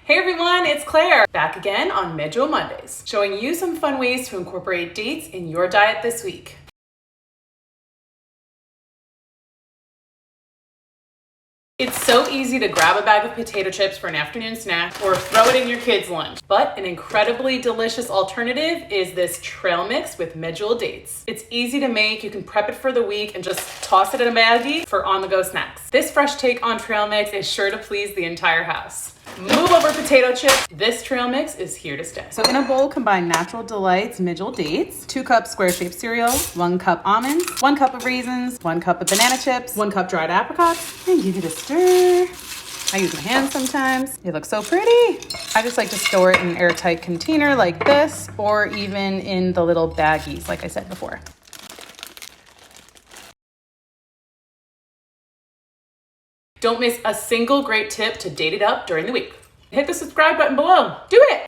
Hey everyone, it's Claire, back again on Medjool Mondays, showing you some fun ways to incorporate dates in your diet this week. It's so easy to grab a bag of potato chips for an afternoon snack or throw it in your kids' lunch. But an incredibly delicious alternative is this trail mix with Medjool dates. It's easy to make, you can prep it for the week and just toss it in a baggie for on-the-go snacks. This fresh take on trail mix is sure to please the entire house. Move over potato chips. This trail mix is here to stay. So in a bowl, combine Natural Delights Medjool dates, 2 cups square-shaped cereal, 1 cup almonds, 1 cup of raisins, 1 cup of banana chips, 1 cup dried apricots, and give it a stir. I use my hands sometimes. They look so pretty. I just like to store it in an airtight container like this, or even in the little baggies, like I said before. Don't miss a single great tip to date it up during the week. Hit the subscribe button below. Do it!